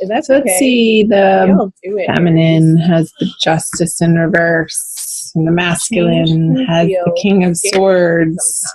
that's so let's see, the feminine has the Justice in reverse, and the masculine has the King of Swords.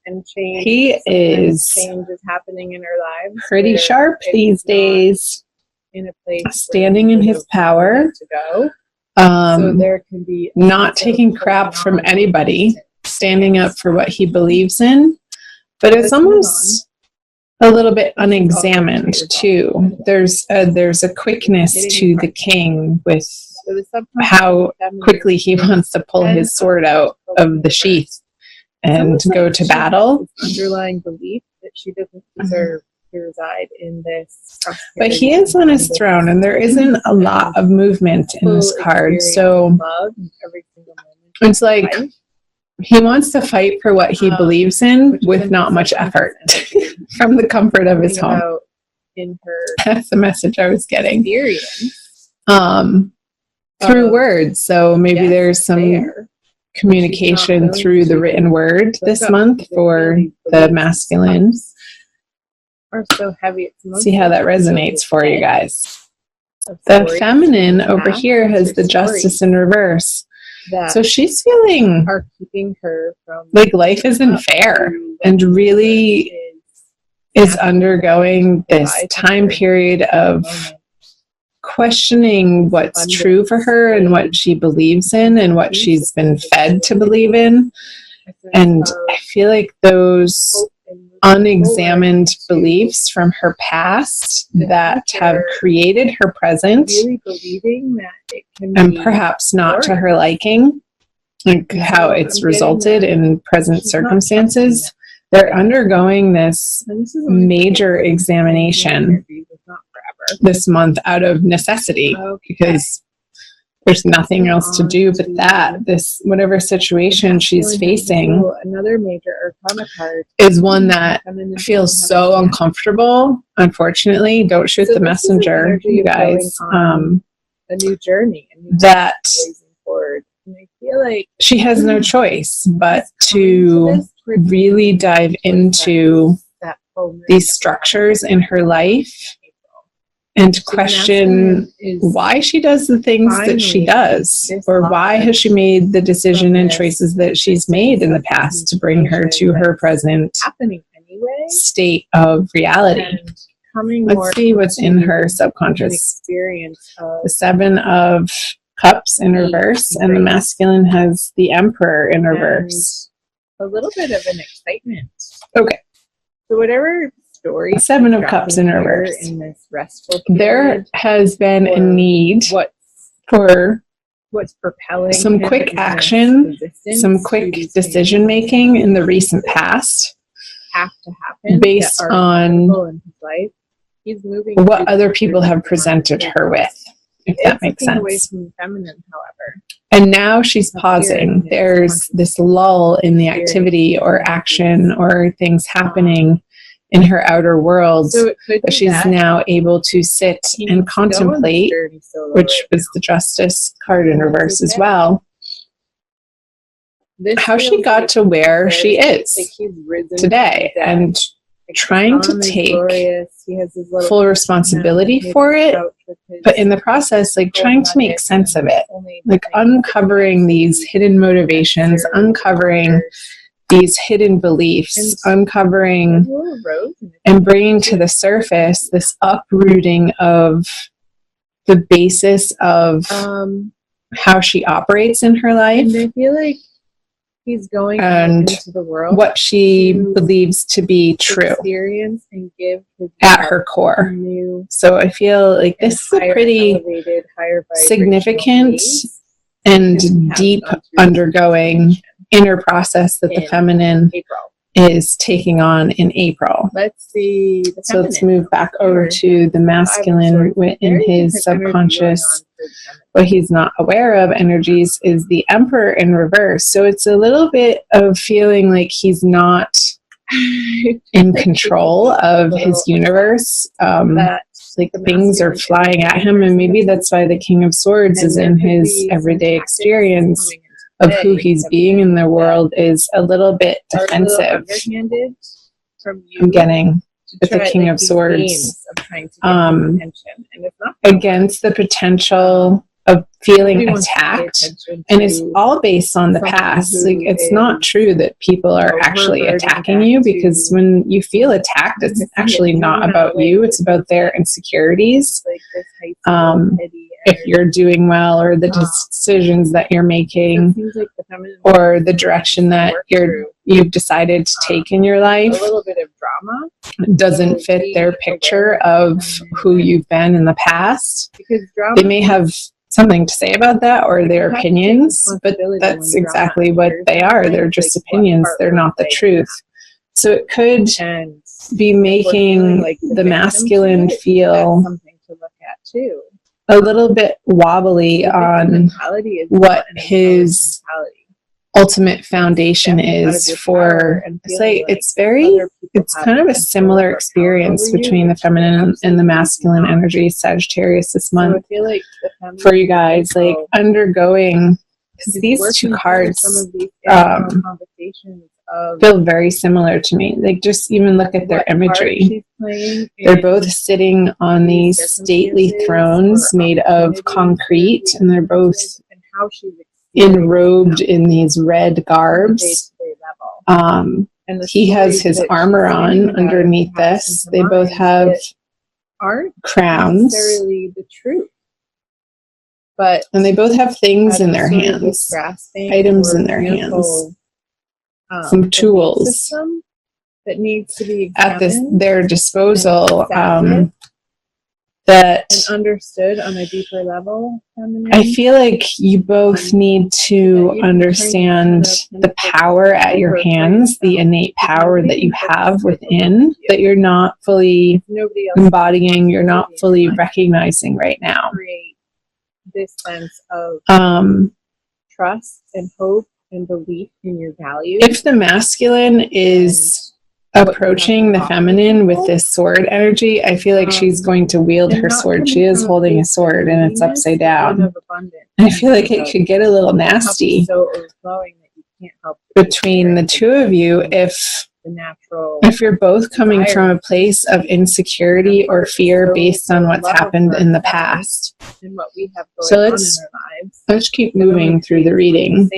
And change, he is change is happening in our lives. Pretty sharp these days. In a place standing in his power. To go. So there can be not taking crap from anybody, standing up for what he believes in. But it's almost a little bit unexamined too. There's a quickness to the king with how quickly he wants to pull his sword out of the sheath and go to battle. Underlying belief that she doesn't deserve to reside in this. But he is on his throne, and there isn't a lot of movement in this card. So it's like he wants to fight for what he believes in with not much effort from the comfort of his home. That's the message I was getting. Through words. So maybe there's some communication through the written word this month for the masculine. So heavy. See how that resonates for you guys. The feminine over here has the Justice in reverse. So she's feeling are keeping her from like life isn't fair and really is undergoing this time period of questioning what's true for her and what she believes in and what she's been fed to believe in. And I feel like those unexamined beliefs from her past that have created her present and perhaps not to her liking, like how it's resulted in present circumstances, they're undergoing this major examination this month out of necessity because there's nothing else to do but that. This whatever situation she's facing another major arcana card is one that feels so uncomfortable. Unfortunately, don't shoot the messenger, you guys. A new journey that forward. And I feel like she has no choice but to really dive into these structures in her life and question why she does the things that she does, or why has she made the decision and choices that she's made in the past to bring her to her present state of reality. Let's see what's in her subconscious. The Seven of Cups in reverse, and the masculine has the Emperor in reverse. A little bit of an excitement. Okay. So whatever story. Seven of Cups in reverse. In this restful there has been a need for what's propelling some quick action, some quick decision making in the recent past. Have to happen based on He's moving what other people have presented her with, if that makes sense. Away from feminine, however. And now she's pausing. There's this lull in the activity or action or things happening in her outer world, but she's now able to sit and contemplate, which was the Justice card in reverse as well, how she got to where she is today, and trying to take full responsibility for it, but in the process, like trying to make sense of it, like uncovering these hidden motivations, uncovering these hidden beliefs, uncovering and bringing to the surface this uprooting of the basis of how she operates in her life. And I feel like he's going and into the world, what she believes to be true experience and give at her core. So I feel like this is a pretty significant and deep undergoing inner process that the feminine is taking on in April. Let's see. So let's move back over to the masculine in his subconscious. What he's not aware of energies is the Emperor in reverse. So it's a little bit of feeling like he's not in control of his universe. Like things are flying at him, and maybe that's why the King of Swords is in his everyday experience of who he's being in the world is a little bit defensive. I'm getting with the King of Swords, And it's not against the potential of feeling attacked, and it's all based on the past. Like, it's not true that people are actually attacking you, because when you feel attacked, it's actually not about you, it's about their insecurities. If you're doing well, or the decisions that you're making, or the direction that you've decided to take in your life, a little bit of drama doesn't fit their picture of who you've been in the past. They may have something to say about that, or their opinions, but that's exactly what they are. They're just opinions. They're not the truth. So it could be making the masculine feel a little bit wobbly on what his ultimate foundation is for. It's like, it's kind of a similar experience between the feminine and the masculine energy, Sagittarius, this month for you guys, like undergoing, because these two cards feel very similar to me. Like, just even look at their imagery. They're both sitting on these stately thrones made of concrete, and they're both enrobed in these red garbs. He has his armor on underneath this. They both have crowns, and they both have things in their hands, items in their hands, some tools that needs to be at their disposal, that understood on a deeper level. I feel like you both need to understand the power at your hands, the innate power that you have within, that you're not fully embodying, you're not fully recognizing right now. This sense of trust and hope and belief in your values. If the masculine is approaching the feminine with this sword energy, I feel like she's going to wield her sword. She is holding a sword, and it's upside down. I feel like it could get a little nasty between the two of you if you're both coming from a place of insecurity or fear based on what's happened in the past. So let's keep moving through the reading.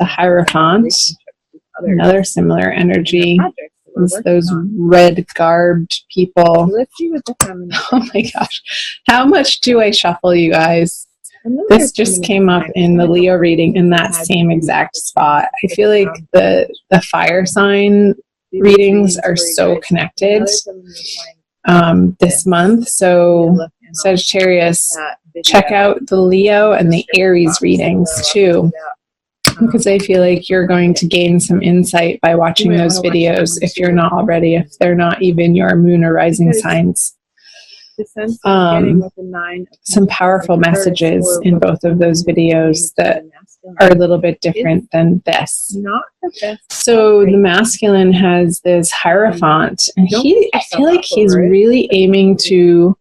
The Hierophant, another similar energy. It's those red garbed people. Oh my gosh. How much do I shuffle, you guys? This just came up in the Leo reading in that same exact spot. I feel like the fire sign readings are so connected this month. So Sagittarius, check out the Leo and the Aries readings too, because I feel like you're going to gain some insight by watching those videos if you're not already, if they're not even your moon or rising signs. Some powerful messages in both of those videos that are a little bit different than this. So the masculine has this Hierophant, and I feel like he's really aiming to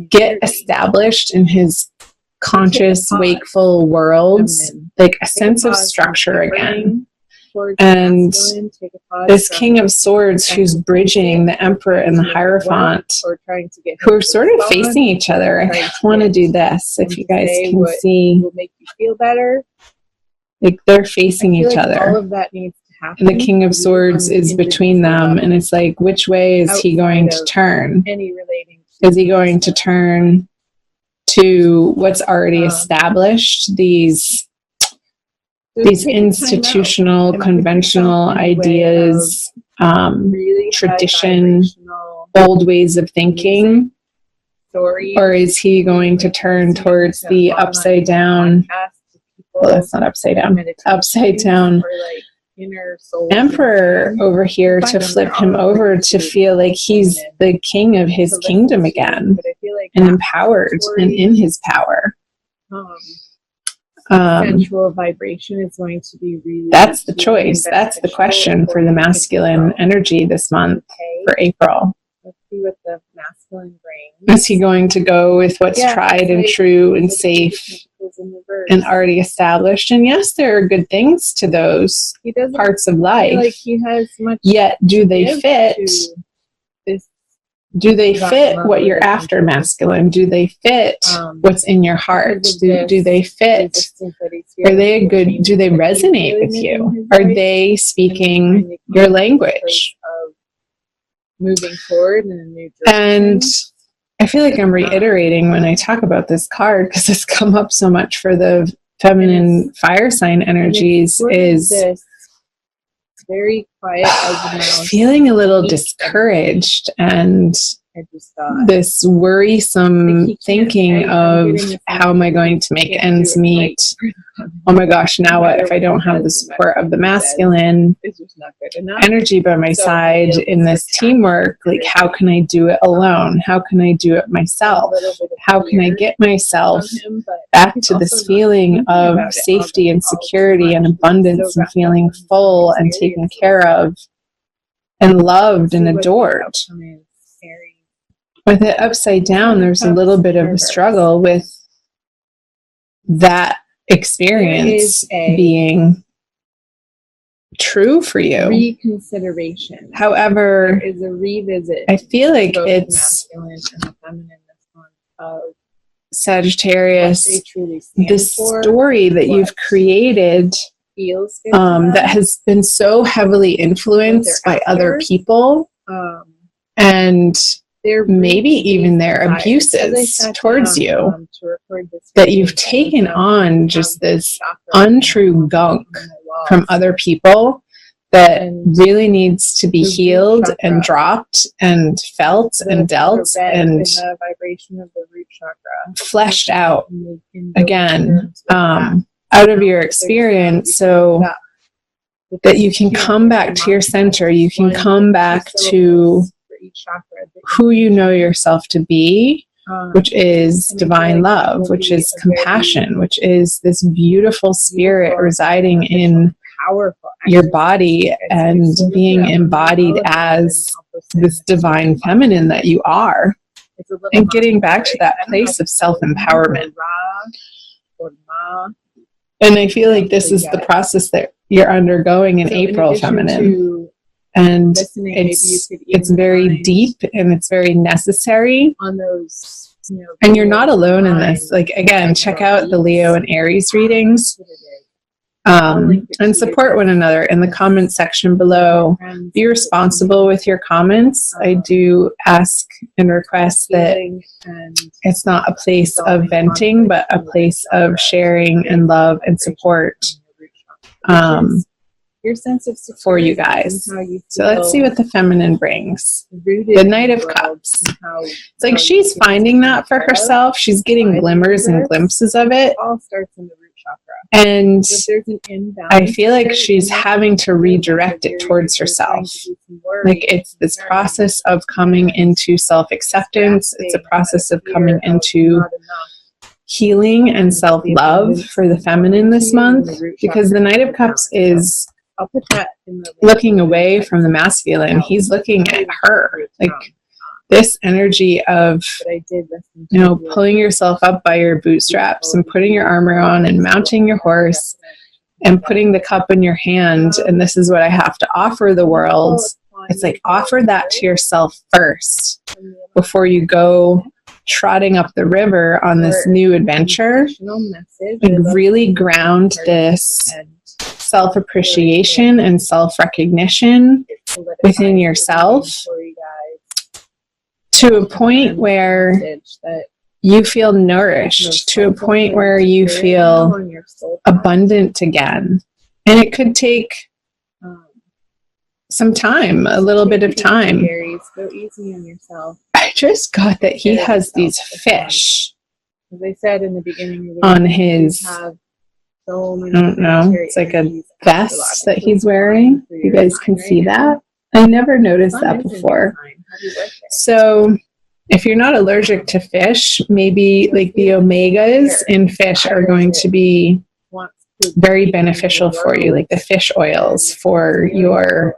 get established in his conscious, wakeful worlds, like a sense of structure again. And this King of Swords, who's bridging the Emperor and the Hierophant, who are sort of facing each other. I want to do this, if you guys can see. Like, they're facing each other. And the King of Swords is between them, and it's like, which way is he going to turn? Is he going to turn to what's already established, these institutional, conventional ideas, tradition, old ways of thinking? Or is he going to turn towards the upside down, well, that's not upside down, upside down Emperor over here, to flip him over to feel like he's the king of his kingdom again, and empowered and in his power? Sensual vibration is going to be really, that's the choice. That's the question for the masculine energy this month, for April. Let's see what the masculine brings. Is he going to go with what's tried and true and safe and already established? And yes, there are good things to those parts of life. Like he has much, yet do they fit Do they fit what you're after, masculine? Do they fit what's in your heart? Do they fit? Are they a good, do they resonate with you? Are they speaking your language? Moving forward in a new direction. And I feel like I'm reiterating when I talk about this card, because it's come up so much for the feminine fire sign energies, is very quiet as a mouse, feeling a little discouraged and this worrisome thinking of, how am I going to make ends meet? Oh my gosh, now what if I don't have the support of the masculine energy by my side in this teamwork? Like, how can I do it alone? How can I do it myself? How can I get myself back to this feeling of safety and security and abundance and feeling full and taken care of and loved and adored? With it upside down, there's a little bit of a struggle with that experience being true for you. Reconsideration. However, there is a revisit. I feel like it's Sagittarius, this story that you've created that has been so heavily influenced by other people, and maybe even their abuses towards you, that you've taken on just this untrue gunk from other people that really needs to be healed and dropped and felt and dealt and fleshed out again out of your experience, so that you can come back to your center, you can come back to who you know yourself to be, which is divine love, which is compassion, which is this beautiful spirit residing in your body and being embodied as this divine feminine that you are, and getting back to that place of self-empowerment. And I feel like this is the process that you're undergoing in April, feminine. And it's very deep and it's very necessary. And you're not alone in this. Like, again, check out the Leo and Aries readings. And support one another in the comment section below. Be responsible with your comments. I do ask and request that it's not a place of venting, but a place of sharing and love and support your sense of for you guys. So let's see what the feminine brings. The Knight of Cups. It's like she's finding that for herself. She's getting glimmers and glimpses of it. All starts in the root chakra. And I feel like she's having to redirect it towards herself. Like, it's this process of coming into self-acceptance. It's a process of coming into healing and self-love for the feminine this month, because the Knight of Cups is looking away from the masculine. He's looking at her. Like, this energy of, pulling yourself up by your bootstraps and putting your armor on and mounting your horse and putting the cup in your hand. And this is what I have to offer the world. It's like, offer that to yourself first before you go trotting up the river on this new adventure. And really ground this self-appreciation and self-recognition within yourself to a point where you feel nourished, to a point where you feel abundant again. And it could take some time, a little bit of time. Go easy on yourself. I just got that he has these fish, as I said in the beginning, on his, I don't know, it's like a vest that he's wearing. You guys can see that. I never noticed that before. So if you're not allergic to fish, maybe like the omegas in fish are going to be very beneficial for you, like the fish oils for your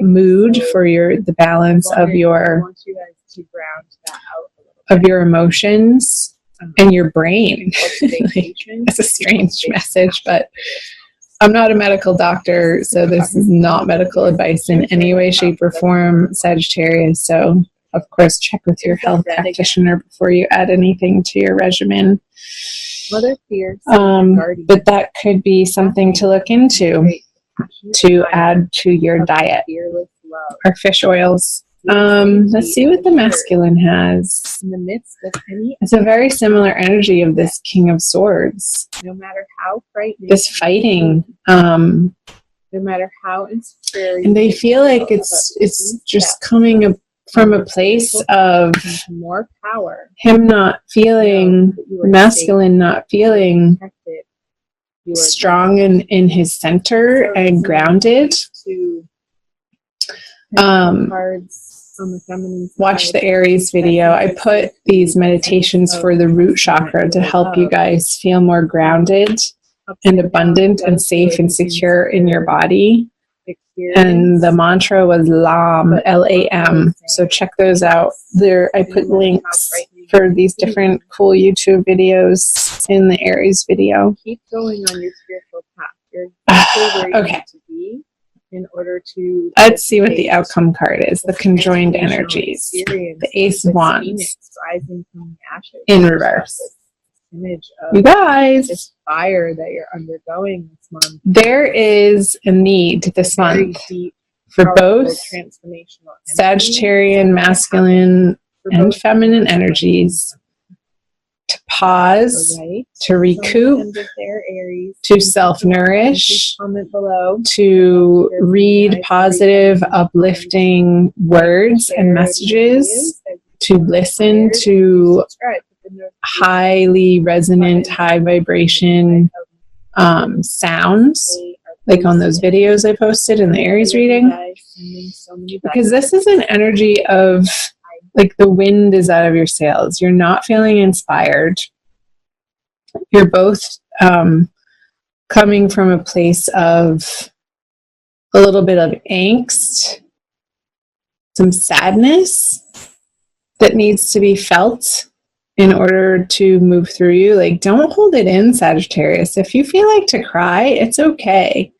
mood, for the balance of your emotions and your brain. Like, that's a strange message, but I'm not a medical doctor, so this is not medical advice in any way, shape, or form, Sagittarius. So of course, check with your health practitioner before you add anything to your regimen. Mother Fear, but that could be something to look into to add to your diet. Or fish oils. Let's see what the masculine has. In the midst of any, it's a very similar energy of this King of Swords. No matter how frightening, this fighting, no matter how insecure, and they feel like it's just coming from a place of more power. Him not feeling, the masculine not feeling strong in his center and grounded. Watch the Aries video. I put these meditations for the root chakra to help you guys feel more grounded and abundant and safe and secure in your body. And the mantra was LAM, L-A-M. So check those out. There, I put links for these different cool YouTube videos in the Aries video. Keep going on your spiritual path. You're exactly where you need to be in order to. Let's see what the outcome card is. The conjoined energies. The Ace of Wands. Rising from the ashes. In reverse. Image of you guys, this fire that you're undergoing this month. There is a need this month for both Sagittarian, masculine, and feminine energies to pause, to recoup, to self-nourish, to read positive, uplifting words and messages, to listen to highly resonant, high vibration sounds, like on those videos I posted in the Aries reading, because this is an energy of like the wind is out of your sails. You're not feeling inspired. You're both coming from a place of a little bit of angst, some sadness that needs to be felt in order to move through you. Like, don't hold it in, Sagittarius. If you feel like to cry, it's okay.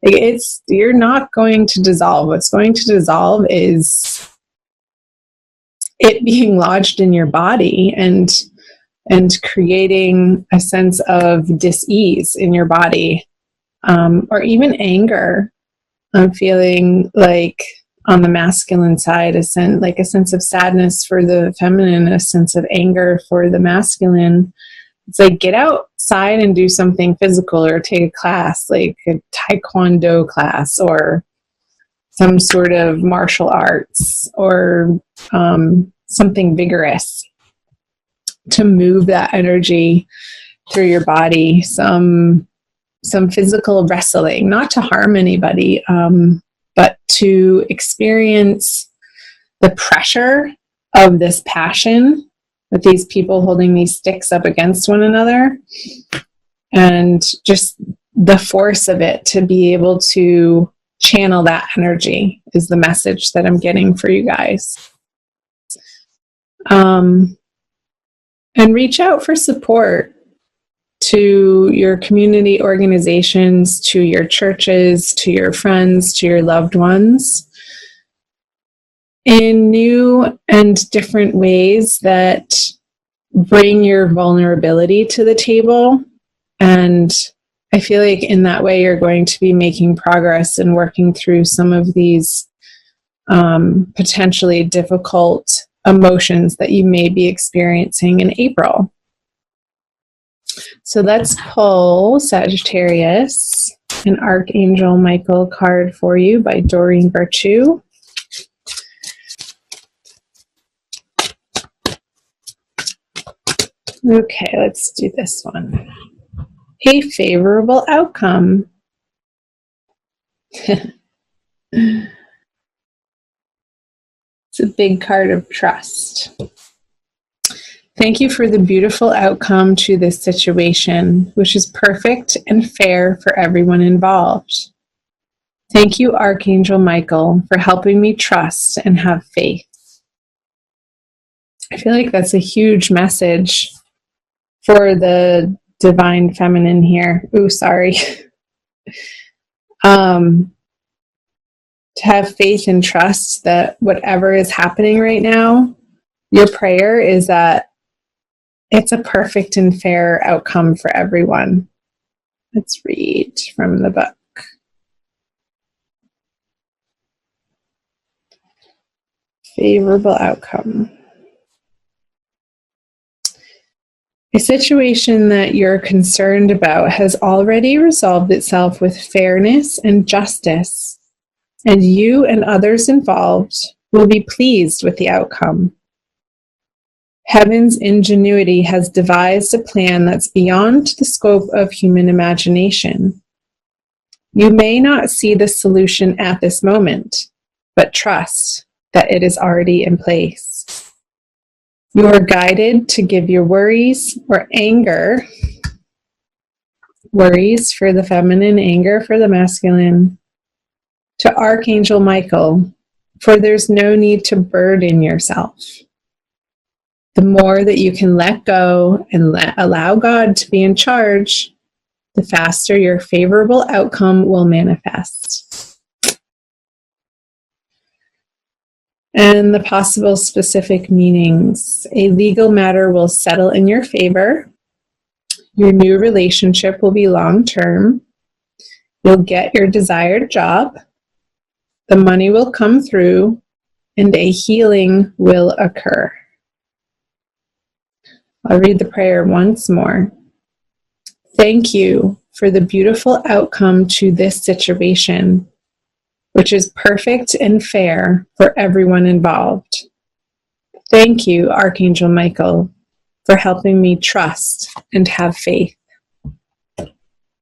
Like, you're not going to dissolve. What's going to dissolve is it being lodged in your body and creating a sense of dis-ease in your body, or even anger. I'm feeling like on the masculine side, a sense of sadness for the feminine, a sense of anger for the masculine. It's like, get outside and do something physical, or take a class, like a taekwondo class or some sort of martial arts, or something vigorous to move that energy through your body. Some physical wrestling, not to harm anybody, but to experience the pressure of this passion with these people holding these sticks up against one another, and just the force of it, to be able to channel that energy is the message that I'm getting for you guys. And reach out for support to your community organizations, to your churches, to your friends, to your loved ones in new and different ways that bring your vulnerability to the table. And I feel like in that way, you're going to be making progress and working through some of these potentially difficult emotions that you may be experiencing in April. So let's pull, Sagittarius, an Archangel Michael card for you by Doreen Virtue. Okay, let's do this one. A favorable outcome. It's a big card of trust. Thank you for the beautiful outcome to this situation, which is perfect and fair for everyone involved. Thank you, Archangel Michael, for helping me trust and have faith. I feel like that's a huge message for the divine feminine here. Ooh, sorry. to have faith and trust that whatever is happening right now, your prayer is that it's a perfect and fair outcome for everyone. Let's read from the book. Favorable outcome. A situation that you're concerned about has already resolved itself with fairness and justice, and you and others involved will be pleased with the outcome. Heaven's ingenuity has devised a plan that's beyond the scope of human imagination. You may not see the solution at this moment, but trust that it is already in place. You are guided to give your worries or anger, worries for the feminine, anger for the masculine, to Archangel Michael, for there's no need to burden yourself. The more that you can let go and allow God to be in charge, the faster your favorable outcome will manifest. And the possible specific meanings. A legal matter will settle in your favor. Your new relationship will be long-term. You'll get your desired job. The money will come through, and a healing will occur. I'll read the prayer once more. Thank you for the beautiful outcome to this situation, which is perfect and fair for everyone involved. Thank you, Archangel Michael, for helping me trust and have faith.